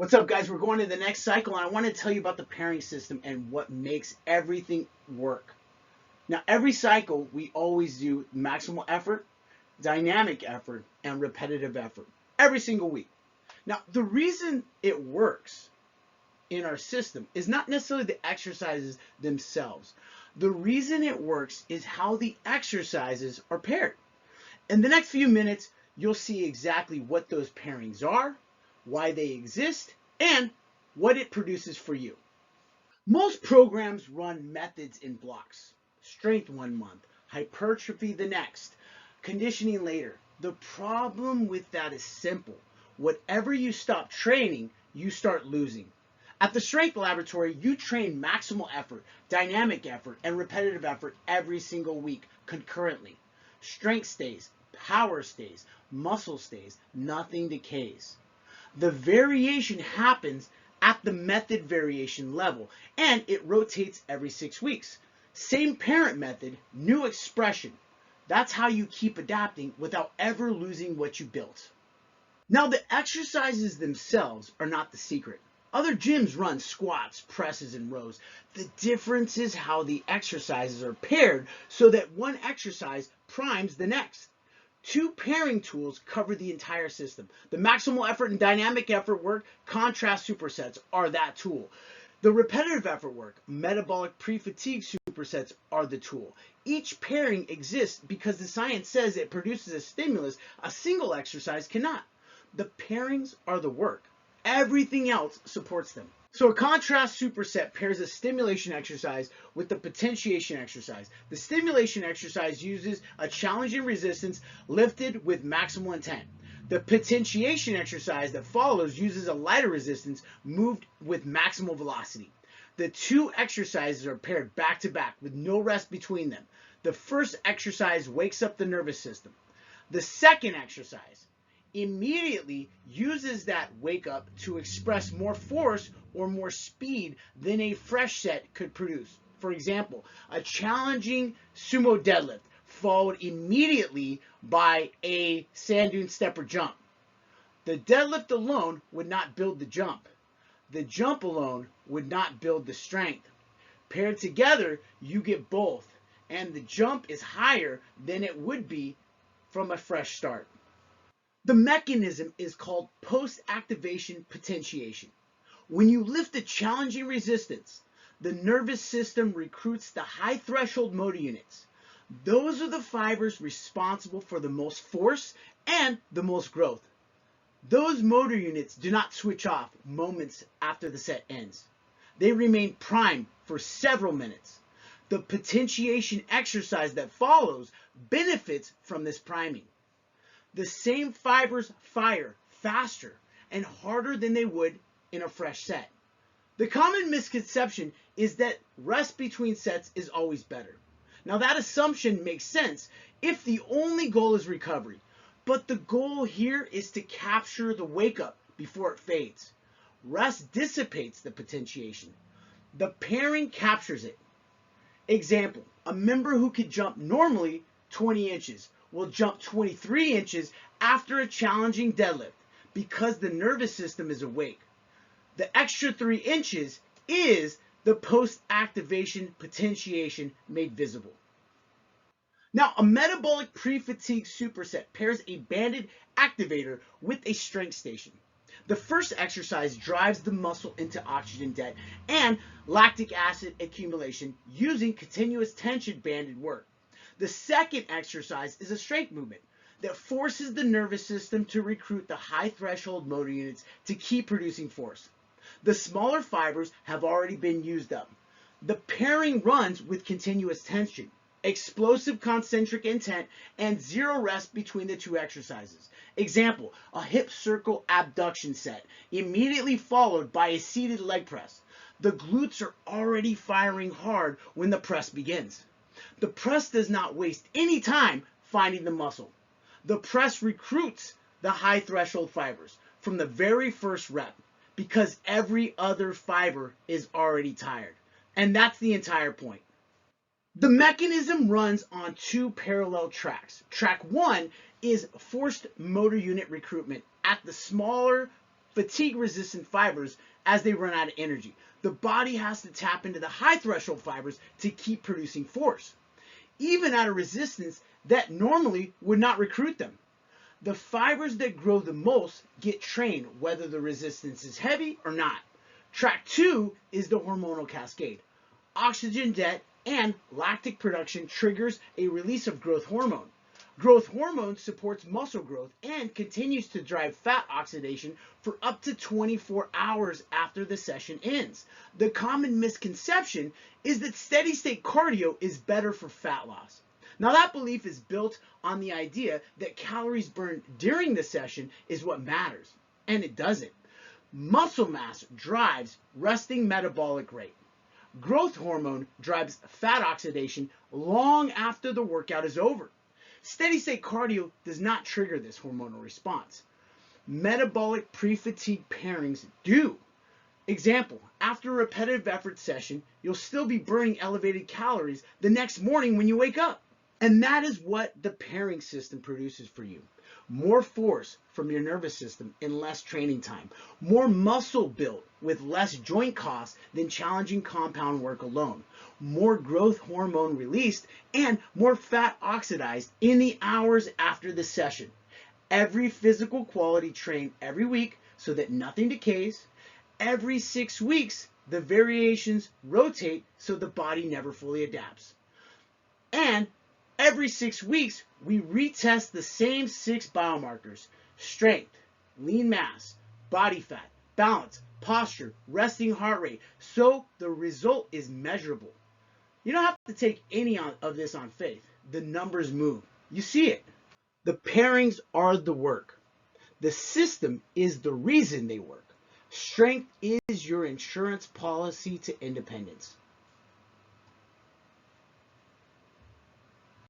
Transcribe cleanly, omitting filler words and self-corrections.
What's up, guys? We're going to the next cycle, and I want to tell you about the pairing system and what makes everything work. Now, every cycle, we always do maximal effort, dynamic effort, and repetitive effort every single week. Now, the reason it works in our system is not necessarily the exercises themselves. The reason it works is how the exercises are paired. In the next few minutes, you'll see exactly what those pairings are, why they exist, and what it produces for you. Most programs run methods in blocks. Strength 1 month, hypertrophy the next, conditioning later. The problem with that is simple. Whatever you stop training, you start losing. At the Strength Laboratory, you train maximal effort, dynamic effort, and repetitive effort every single week concurrently. Strength stays, power stays, muscle stays, nothing decays. The variation happens at the method variation level, and it rotates every 6 weeks. Same parent method, new expression. That's how you keep adapting without ever losing what you built. Now, the exercises themselves are not the secret. Other gyms run squats, presses, and rows. The difference is how the exercises are paired so that one exercise primes the next. Two pairing tools cover the entire system. The maximal effort and dynamic effort work, contrast supersets, are that tool. The repetitive effort work, metabolic pre-fatigue supersets, are the tool. Each pairing exists because the science says it produces a stimulus a single exercise cannot. The pairings are the work. Everything else supports them. So a contrast superset pairs a stimulation exercise with the potentiation exercise. The stimulation exercise uses a challenging resistance lifted with maximal intent. The potentiation exercise that follows uses a lighter resistance moved with maximal velocity. The two exercises are paired back to back with no rest between them. The first exercise wakes up the nervous system. The second exercise immediately uses that wake up to express more force or more speed than a fresh set could produce. For example, a challenging sumo deadlift followed immediately by a sand dune stepper jump. The deadlift alone would not build the jump. The jump alone would not build the strength. Paired together, you get both, and the jump is higher than it would be from a fresh start. The mechanism is called post-activation potentiation. When you lift a challenging resistance, the nervous system recruits the high threshold motor units. Those are the fibers responsible for the most force and the most growth. Those motor units do not switch off moments after the set ends. They remain primed for several minutes. The potentiation exercise that follows benefits from this priming. The same fibers fire faster and harder than they would in a fresh set. The common misconception is that rest between sets is always better. Now, that assumption makes sense if the only goal is recovery, but the goal here is to capture the wake up before it fades. Rest dissipates the potentiation. The pairing captures it. Example, a member who could jump normally 20 inches will jump 23 inches after a challenging deadlift because the nervous system is awake. The extra 3 inches is the post-activation potentiation made visible. Now, a metabolic pre-fatigue superset pairs a banded activator with a strength station. The first exercise drives the muscle into oxygen debt and lactic acid accumulation using continuous tension banded work. The second exercise is a strength movement that forces the nervous system to recruit the high threshold motor units to keep producing force. The smaller fibers have already been used up. The pairing runs with continuous tension, explosive concentric intent, and zero rest between the two exercises. Example, a hip circle abduction set, immediately followed by a seated leg press. The glutes are already firing hard when the press begins. The press does not waste any time finding the muscle. The press recruits the high threshold fibers from the very first rep because every other fiber is already tired. And that's the entire point. The mechanism runs on two parallel tracks. Track 1 is forced motor unit recruitment at the smaller fatigue-resistant fibers as they run out of energy. The body has to tap into the high threshold fibers to keep producing force, even at a resistance that normally would not recruit them. The fibers that grow the most get trained whether the resistance is heavy or not. Track 2 is the hormonal cascade. Oxygen debt and lactic production triggers a release of growth hormone. Growth hormone supports muscle growth and continues to drive fat oxidation for up to 24 hours after the session ends. The common misconception is that steady state cardio is better for fat loss. Now, that belief is built on the idea that calories burned during the session is what matters, and it doesn't. Muscle mass drives resting metabolic rate. Growth hormone drives fat oxidation long after the workout is over. Steady state cardio does not trigger this hormonal response. Metabolic pre-fatigue pairings do. Example, after a repetitive effort session, you'll still be burning elevated calories the next morning when you wake up. And that is what the pairing system produces for you. More force from your nervous system in less training time. More muscle built with less joint costs than challenging compound work alone. More growth hormone released and more fat oxidized in the hours after the session. Every physical quality trained every week so that nothing decays. Every 6 weeks, the variations rotate so the body never fully adapts. And every 6 weeks, we retest the same 6 biomarkers: strength, lean mass, body fat, balance, posture, resting heart rate, so the result is measurable. You don't have to take any of this on faith. The numbers move. You see it. The pairings are the work. The system is the reason they work. Strength is your insurance policy to independence.